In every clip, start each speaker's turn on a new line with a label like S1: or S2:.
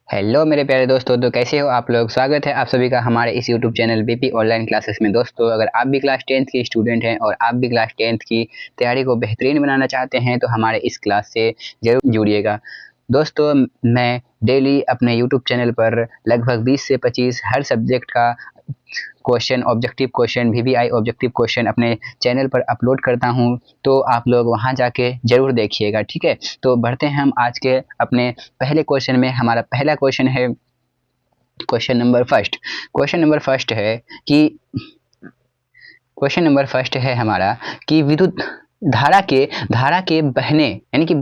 S1: Hello मेरे प्यारे दोस्तों, तो कैसे हो आप लोग। स्वागत है आप सभी का हमारे इस YouTube channel BP online classes में। दोस्तों, अगर आप भी क्लास 10th के स्टूडेंट हैं और आप भी क्लास 10th की तैयारी को बेहतरीन बनाना चाहते हैं तो हमारे इस क्लास से ज़रूर जुड़िएगा। दोस्तों, मैं डेली अपने यूट्यूब चैनल पर लगभग 20 से 25 हर सब्जेक्ट का question, objective question, VVI objective question अपने चैनल पर अपलोड करता हूं, तो आप लोग वहां जाके ज़रूर देखिएगा, ठीक है। तो बढ़ते हैं हम आज के अपने पहले क्वेश्चन में। हमारा पहला क्वेश्चन है question number first. Question number first है कि क्वेश्चन नंबर फर्स्ट है हमारा कि विद्युत धारा के बहने यानी कि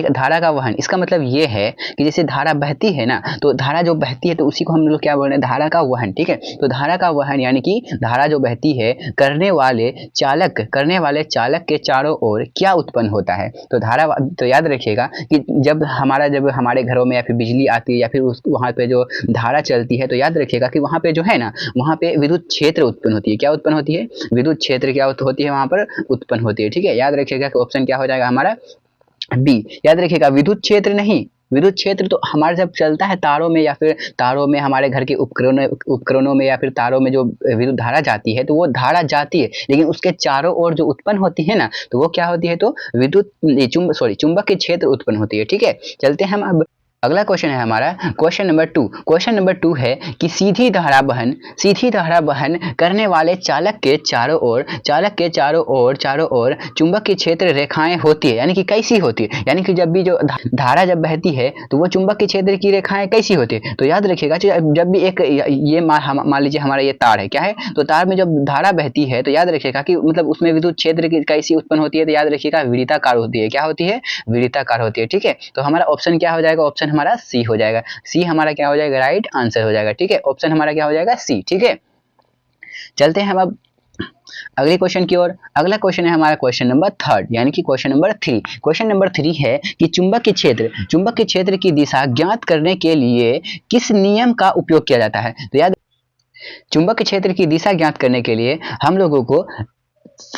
S1: धारा का वहन। इसका मतलब ये है कि जैसे धारा बहती है ना, तो धारा जो बहती है तो उसी को हम लोग क्या बोल रहे हैं, धारा का वहन, ठीक है। तो धारा का वहन यानी कि धारा जो बहती है करने वाले चालक के चारों ओर क्या उत्पन्न होता है। तो याद रखिएगा कि जब हमारे घरों में या फिर बिजली आती है या फिर वहाँ पे जो धारा चलती है, तो याद रखिएगा कि वहाँ पे जो है ना, वहाँ पे विद्युत क्षेत्र उत्पन्न होती है। क्या उत्पन्न होती है? विद्युत क्षेत्र क्या होती है, वहाँ पर उत्पन्न होती है, ठीक है। याद रखिएगा कि ऑप्शन क्या हो जाएगा हमारा बी। याद रखिएगा विद्युत क्षेत्र नहीं, विद्युत क्षेत्र तो हमारे जब चलता है तारों में या फिर तारों में, हमारे घर के उपकरणों में या फिर तारों में जो विद्युत धारा जाती है, तो वो धारा जाती है, लेकिन उसके चारों ओर जो उत्पन्न होती है ना, तो वो क्या होती है, तो चुंबक के क्षेत्र उत्पन्न होती है, ठीक है। चलते हैं हम अब अगला क्वेश्चन है हमारा क्वेश्चन नंबर 2। क्वेश्चन नंबर 2 है कि सीधी धारा बहन करने वाले चालक के चारों ओर चुंबक की क्षेत्र रेखाएं होती है, यानी कि कैसी होती है, यानी कि जब भी जो धारा जब बहती है तो वो चुंबक के क्षेत्र की रेखाएं कैसी होती है। तो याद रखिएगा जब भी एक ये मान लीजिए हमारा ये तार है, क्या है, तो तार में जब धारा बहती है तो याद रखिएगा कि मतलब उसमें विद्युत क्षेत्र की कैसी उत्पन्न होती है, तो याद रखिएगा विड़िताकार होती है। क्या होती है? विड़िताकार होती है, ठीक है। तो हमारा ऑप्शन क्या हो जाएगा? ऑप्शन हमारा सी हो जाएगा। सी हमारा क्या हो जाएगा? राइट आंसर हो जाएगा, ठीक है। ऑप्शन हमारा क्या हो जाएगा? सी, ठीक है। चलते हैं हम अब अगले क्वेश्चन की ओर। अगला क्वेश्चन है हमारा क्वेश्चन नंबर 3 यानी कि क्वेश्चन नंबर 3। क्वेश्चन नंबर 3 है कि चुंबक के क्षेत्र की दिशा ज्ञात करने के लिए किस नियम का उपयोग किया जाता है। तो याद, चुंबक के क्षेत्र की दिशा ज्ञात करने के लिए हम लोगों को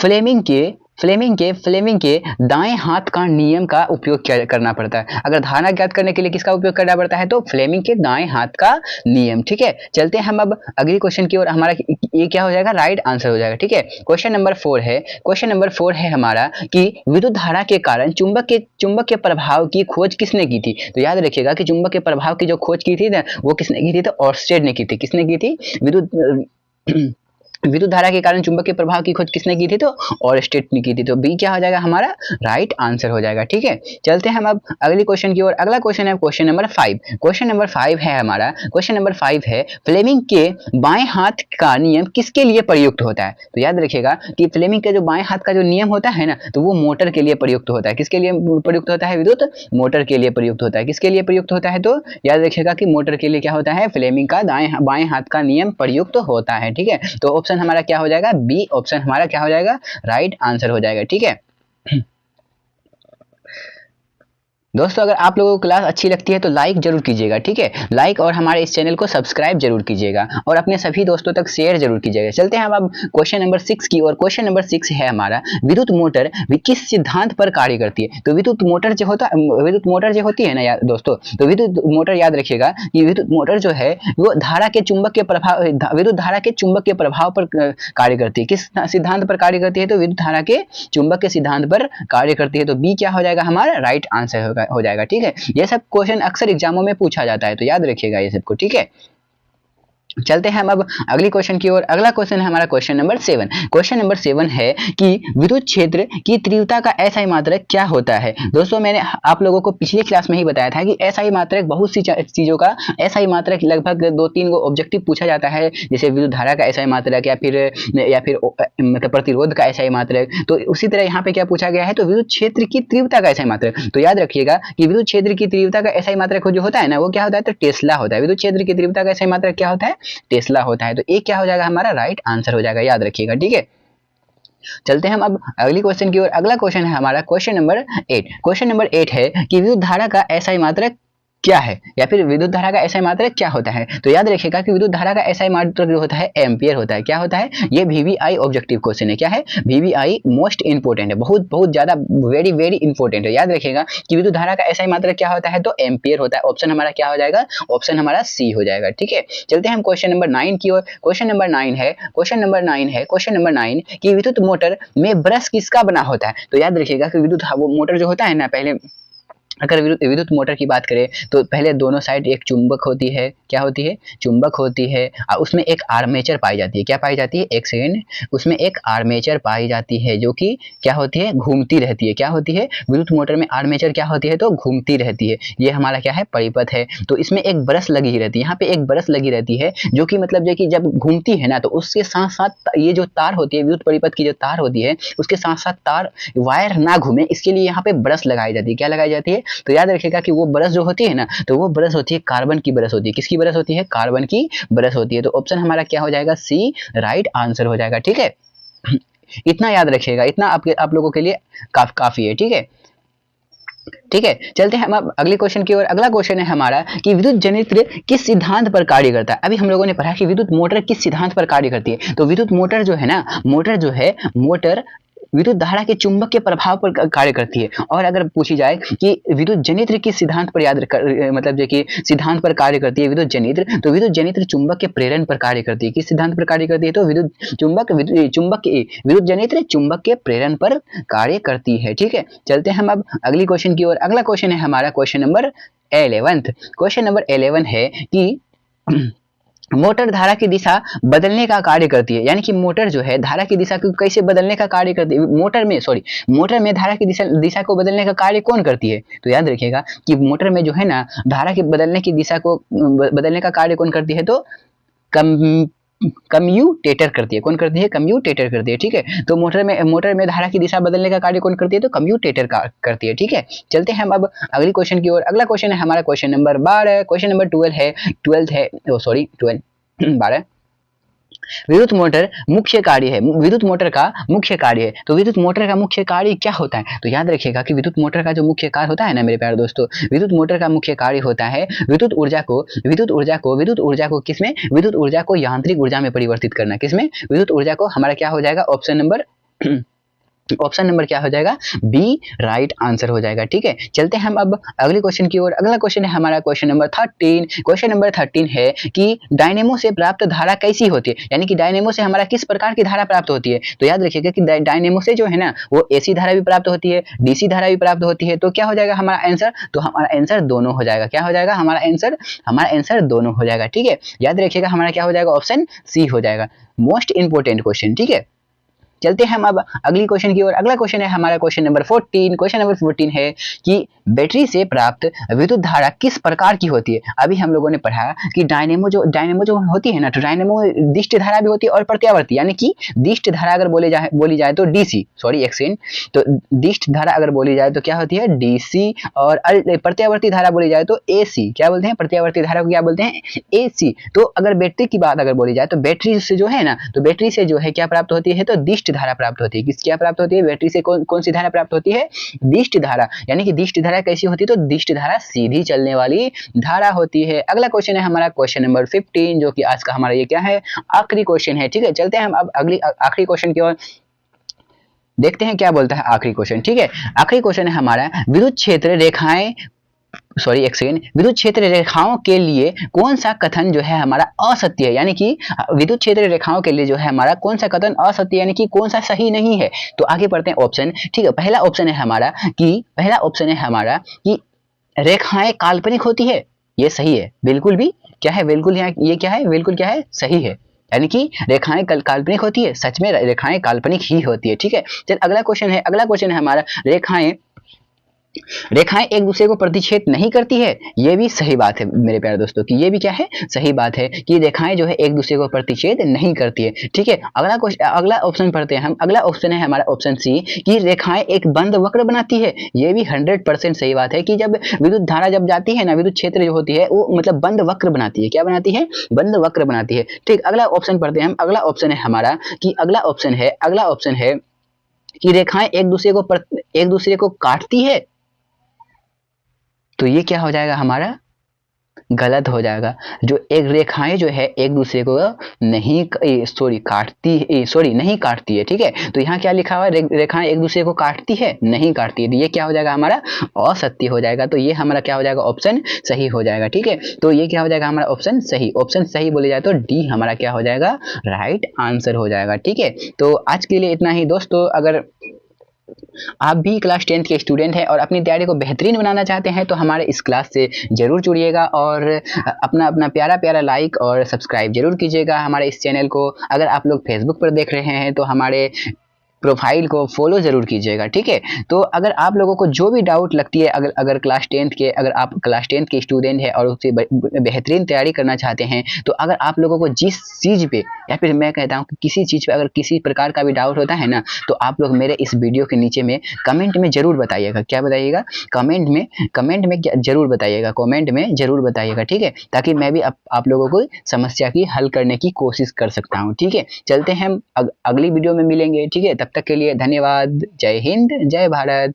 S1: फ्लेमिंग के दाएं हाथ का नियम का उपयोग करना पड़ता है। अगर धारा ज्ञात करने के लिए किसका उपयोग करना पड़ता है, तो फ्लेमिंग के दाएं हाथ का नियम, ठीक है। चलते हैं हम अब अगले क्वेश्चन की ओर। हमारा ये क्या हो जाएगा? राइट आंसर हो जाएगा, ठीक है। क्वेश्चन नंबर 4 है हमारा कि विद्युत धारा के कारण चुंबक के प्रभाव की खोज किसने की थी। तो याद रखिएगा कि चुंबक के प्रभाव की जो खोज की थी ना, वो किसने की थी, तो ऑर्स्टेड ने की थी। किसने की थी? विद्युत धारा के कारण चुंबक के प्रभाव की खोज किसने की थी, तो ऑर्स्टेड ने की थी। तो बी क्या हो जाएगा हमारा? राइट आंसर हो जाएगा, ठीक है। चलते हैं हम अब अगले क्वेश्चन की ओर। अगला क्वेश्चन है क्वेश्चन नंबर 5। क्वेश्चन नंबर 5 है हमारा क्वेश्चन नंबर 5 है फ्लेमिंग के बाएं हाथ का नियम किसके लिए प्रयुक्त होता है। तो याद रखिएगा कि फ्लेमिंग के जो बाएं हाथ का जो नियम होता है ना, तो वो मोटर के लिए प्रयुक्त होता है। किसके लिए प्रयुक्त होता है? विद्युत मोटर के लिए प्रयुक्त होता है। किसके लिए प्रयुक्त होता है? तो याद रखिएगा कि मोटर के लिए क्या होता है? फ्लेमिंग का बाएं हाथ का नियम प्रयुक्त होता है, ठीक है। तो ऑप्शन हमारा क्या हो जाएगा? बी ऑप्शन हमारा क्या हो जाएगा? राइट आंसर हो जाएगा, ठीक है। दोस्तों, अगर आप लोगों को क्लास अच्छी लगती है तो लाइक जरूर कीजिएगा, ठीक है। लाइक और हमारे इस चैनल को सब्सक्राइब जरूर कीजिएगा और अपने सभी दोस्तों तक शेयर जरूर कीजिएगा। चलते हैं अब क्वेश्चन नंबर 6 की और। क्वेश्चन नंबर 6 है हमारा विद्युत मोटर किस सिद्धांत पर कार्य करती है। तो विद्युत मोटर जो होती है ना यार दोस्तों, तो विद्युत मोटर याद रखिएगा कि विद्युत मोटर जो है वो विद्युत धारा के चुंबक के प्रभाव पर कार्य करती है। किस सिद्धांत पर कार्य करती है? तो विद्युत धारा के चुंबक के सिद्धांत पर कार्य करती है। तो बी क्या हो जाएगा हमारा? राइट आंसर हो जाएगा, ठीक है। ये सब क्वेश्चन अक्सर एग्जामों में पूछा जाता है, तो याद रखिएगा ये सबको, ठीक है। चलते हैं हम अब अगले क्वेश्चन की ओर। अगला क्वेश्चन है हमारा क्वेश्चन नंबर 7। क्वेश्चन नंबर 7 है कि विद्युत क्षेत्र की तीव्रता का एसआई मात्रक क्या होता है। दोस्तों, मैंने आप लोगों को पिछली क्लास में ही बताया था कि एसआई मात्रक बहुत सी चीजों का एसआई मात्रक लगभग 2-3 गो ऑब्जेक्टिव पूछा जाता है, जैसे विद्युत धारा का एसआई मात्रक या फिर मतलब प्रतिरोध का एसआई मात्रक। तो उसी तरह यहाँ पे क्या पूछा गया है, तो विद्युत क्षेत्र की तीव्रता का एसआई मात्रक। तो याद रखिएगा कि विद्युत क्षेत्र की तीव्रता का एसआई मात्रक जो होता है ना, वो क्या होता है, तो टेस्ला होता है। विद्युत क्षेत्र की तीव्रता का एसआई मात्रक क्या होता है? टेस्ला होता है। तो एक क्या हो जाएगा हमारा? राइट आंसर हो जाएगा, याद रखिएगा, ठीक है। चलते हैं हम अब अगली क्वेश्चन की ओर। अगला क्वेश्चन है हमारा क्वेश्चन नंबर 8। क्वेश्चन नंबर 8 है कि विद्युत धारा का एसआई मात्रक क्या है, या फिर विद्युत धारा का एसआई मात्रक क्या होता है। तो याद रखिएगा कि विद्युत धारा का एसआई मात्रक जो होता है एम्पियर होता है। क्या होता है, ये वीवीआई ऑब्जेक्टिव क्वेश्चन है। क्या है, वीवीआई मोस्ट इंपोर्टेंट है, बहुत बहुत ज्यादा वेरी वेरी इंपोर्टेंट है। याद रखिएगा कि विद्युत धारा का एसआई मात्रक क्या होता है, तो एम्पियर होता है। ऑप्शन हमारा क्या हो जाएगा, ऑप्शन हमारा सी हो जाएगा। ठीक है, चलते हैं हम क्वेश्चन नंबर 9 की ओर। क्वेश्चन नंबर 9 है, क्वेश्चन नंबर 9 है, क्वेश्चन नंबर 9 कि विद्युत मोटर में ब्रश किसका बना होता है। तो याद रखिएगा कि विद्युत मोटर जो होता है ना, पहले अगर विद्युत मोटर की बात करें तो पहले दोनों साइड एक चुंबक होती है। क्या होती है, चुंबक होती है, और उसमें एक आर्मेचर पाई जाती है। क्या पाई जाती है, एक सेकेंड, उसमें एक आर्मेचर पाई जाती है जो कि क्या होती है, घूमती रहती है। क्या होती है, विद्युत मोटर में आर्मेचर क्या होती है, तो घूमती रहती है। ये हमारा क्या है, परिपथ है। तो इसमें एक ब्रश लगी रहती है, यहाँ पे एक ब्रश लगी रहती है जो कि मतलब जो कि जब घूमती है ना, तो उसके साथ साथ ये जो तार होती है, विद्युत परिपथ की जो तार होती है, उसके साथ साथ तार वायर ना घूमे, इसके लिए यहाँ पे ब्रश लगाई जाती है। क्या लगाई जाती है, तो याद रखिएगा कि वो ब्रश जो होती है ना, तो वो ब्रश होती है कार्बन की ब्रश होती है। किसकी ब्रश होती है, कार्बन की ब्रश होती है। तो ऑप्शन हमारा क्या हो जाएगा, सी राइट आंसर हो जाएगा। ठीक है, इतना याद रखिएगा, इतना आप लोगों के लिए काफी है। ठीक है, ठीक है, चलते हैं हम अब अगले क्वेश्चन की ओर। अगला क्वेश्चन है हमारा कि विद्युत जनित्र किस सिद्धांत पर कार्य करता है। अभी हम लोगों ने पढ़ा कि विद्युत मोटर किस सिद्धांत पर कार्य करती है। तो विद्युत मोटर जो है ना, मोटर जो है, मोटर विद्युत धारा के चुंबक के प्रभाव पर कार्य करती है। और अगर पूछी जाए कि विद्युत जनित्र किस सिद्धांत पर मतलब जो कि सिद्धांत पर कार्य करती है विद्युत जनित्र, तो विद्युत जनित्र चुंबक के प्रेरण पर कार्य करती है। किस सिद्धांत पर कार्य करती है, तो विद्युत जनित्र चुंबक के प्रेरण पर कार्य करती है। ठीक है, चलते हैं हम अब अगली क्वेश्चन की ओर। अगला क्वेश्चन है हमारा क्वेश्चन नंबर 11। क्वेश्चन नंबर 11 है कि मोटर धारा की दिशा बदलने का कार्य करती है। यानी कि मोटर जो है धारा की दिशा को कैसे बदलने का कार्य करती है, मोटर में धारा की दिशा को बदलने का कार्य कौन करती है। तो याद रखिएगा कि मोटर में जो है ना, धारा के बदलने की दिशा को बदलने का कार्य कौन करती है, तो कम्यूटेटर करती है। कौन करती है, कम्यूटेटर करती है। ठीक है, तो मोटर में धारा की दिशा बदलने का कार्य कौन करती है, तो कम्यूटेटर करती है। ठीक है, चलते हैं हम अब अगली क्वेश्चन की ओर। अगला क्वेश्चन है हमारा क्वेश्चन नंबर 12। Question number 12 12। विद्युत मोटर मुख्य कार्य है, विद्युत मोटर का मुख्य कार्य है। तो विद्युत मोटर का मुख्य कार्य क्या होता है, तो याद रखिएगा कि विद्युत मोटर का जो मुख्य कार्य होता है ना मेरे प्यारे दोस्तों, विद्युत मोटर का मुख्य कार्य होता है विद्युत ऊर्जा को किसमें, विद्युत ऊर्जा को यांत्रिक ऊर्जा में परिवर्तित करना। किसमें, विद्युत ऊर्जा को। हमारा क्या हो जाएगा, ऑप्शन नंबर क्या हो जाएगा, बी राइट आंसर हो जाएगा। ठीक है, चलते हैं हम अब अगले क्वेश्चन की ओर। अगला क्वेश्चन है हमारा क्वेश्चन नंबर 13। क्वेश्चन नंबर 13 है कि डायनेमो से प्राप्त धारा कैसी होती है। यानी कि डायनेमो से हमारा किस प्रकार की धारा प्राप्त होती है। तो याद रखिएगा कि डायनेमो से जो है ना, वो एसी धारा भी प्राप्त होती है, डीसी धारा भी प्राप्त होती है। तो क्या हो जाएगा हमारा आंसर, तो हमारा आंसर दोनों हो जाएगा। क्या हो जाएगा हमारा आंसर दोनों हो जाएगा। ठीक है, याद रखिएगा हमारा क्या हो जाएगा, ऑप्शन सी हो जाएगा। Most important question. ठीक है, चलते हैं हम अब अगली क्वेश्चन की ओर। अगला क्वेश्चन है हमारा क्वेश्चन नंबर 14। क्वेश्चन नंबर 14 है कि बैटरी से प्राप्त विद्युत धारा किस प्रकार की होती है। अभी हम लोगों ने पढ़ा कि डायनेमो जो होती है ना, तो डायनेमो दिष्ट धारा भी होती है और प्रत्यावर्ती। यानी कि दिष्ट धारा अगर बोली जाए तो डीसी, सॉरी एक्सेंट, तो दिष्ट धारा अगर बोली जाए तो क्या होती है, डीसी, और प्रत्यावर्ती धारा बोली जाए तो एसी। क्या बोलते हैं, प्रत्यावर्ती धारा को क्या बोलते हैं, एसी। तो अगर बैटरी की बात अगर बोली जाए तो बैटरी से जो है ना, तो बैटरी से जो है क्या प्राप्त होती है, तो दिष्ट धारा प्राप्त होती है। किस क्या प्राप्त होती है, बैटरी से कौन सी धारा प्राप्त होती है, दिष्ट धारा। यानी कि दिष्ट धारा कैसी होती है, तो दिष्ट धारा सीधी चलने वाली धारा होती है। अगला क्वेश्चन है हमारा क्वेश्चन नंबर 15, जो कि आज का हमारा ये क्या है, आखिरी क्वेश्चन है। ठीक है, चलते हैं हम अब अगली आखिरी क्वेश्चन की ओर, देखते हैं क्या बोलता है आखिरी क्वेश्चन। ठीक है, आखिरी क्वेश्चन है हमारा विद्युत क्षेत्र रेखाएं, सॉरी एक सेकेंड, विद्युत क्षेत्र रेखाओं के लिए कौन सा कथन जो है हमारा असत्य है। यानी कि विद्युत क्षेत्र रेखाओं के लिए जो है हमारा कौन सा कथन असत्य, यानी कि कौन सा सही नहीं है। तो आगे पढ़ते हैं ऑप्शन। ठीक है, पहला ऑप्शन है हमारा कि रेखाएं काल्पनिक होती है। ये सही है, बिल्कुल भी क्या है, बिल्कुल यहाँ ये क्या है, बिल्कुल क्या है, सही है। यानी कि रेखाएं काल्पनिक होती है, सच में रेखाएं काल्पनिक ही होती है। ठीक है, चल अगला क्वेश्चन है हमारा रेखाएं एक दूसरे को प्रतिच्छेद नहीं करती है। ये भी सही बात है मेरे प्यारे दोस्तों, कि ये भी क्या है, सही बात है कि रेखाएं जो है एक दूसरे को प्रतिच्छेद नहीं करती है। ठीक है, अगला ऑप्शन पढ़ते हैं हम। अगला ऑप्शन है हमारा ऑप्शन सी कि रेखाएं एक बंद वक्र बनाती है। ये भी 100% सही बात है कि जब विद्युत धारा जब जाती है ना, विद्युत क्षेत्र जो होती है वो मतलब बंद वक्र बनाती है। क्या बनाती है, बंद वक्र बनाती है। ठीक, अगला ऑप्शन पढ़ते हैं हम। अगला ऑप्शन है हमारा कि अगला ऑप्शन है कि रेखाएं एक दूसरे को काटती है। तो ये क्या हो जाएगा हमारा, गलत हो जाएगा। जो एक रेखाएं जो है एक दूसरे को नहीं नहीं काटती है, ठीक है। तो यहाँ क्या लिखा हुआ है, रेखाएं एक दूसरे को काटती है, नहीं काटती है। तो ये क्या हो जाएगा हमारा असत्य हो जाएगा। तो ये हमारा क्या हो जाएगा, ऑप्शन सही हो जाएगा, ठीक है। तो ये क्या हो जाएगा हमारा ऑप्शन सही। ऑप्शन सही बोले जाए तो डी हमारा क्या हो जाएगा, राइट आंसर हो जाएगा, ठीक है। तो आज के लिए इतना ही दोस्तों। अगर आप भी क्लास 10th के स्टूडेंट हैं और अपनी तैयारी को बेहतरीन बनाना चाहते हैं तो हमारे इस क्लास से जरूर जुड़िएगा और अपना अपना प्यारा प्यारा लाइक और सब्सक्राइब जरूर कीजिएगा हमारे इस चैनल को। अगर आप लोग फेसबुक पर देख रहे हैं तो हमारे प्रोफाइल को फॉलो जरूर कीजिएगा, ठीक है। तो अगर आप लोगों को जो भी डाउट लगती है, अगर क्लास 10th के, अगर आप क्लास 10th के स्टूडेंट है और उससे बेहतरीन तैयारी करना चाहते हैं, तो अगर आप लोगों को जिस चीज़ पे या फिर मैं कहता हूँ कि किसी चीज़ पे अगर किसी प्रकार का भी डाउट होता है ना, तो आप लोग मेरे इस वीडियो के नीचे में कमेंट में जरूर बताइएगा। क्या बताइएगा, कमेंट में जरूर बताइएगा, कमेंट में जरूर बताइएगा, ठीक है। ताकि मैं भी आप लोगों को समस्या की हल करने की कोशिश कर सकता हूँ, ठीक है। चलते हैं हम अगली वीडियो में मिलेंगे, ठीक है। तब तक के लिए धन्यवाद। जय हिंद, जय भारत।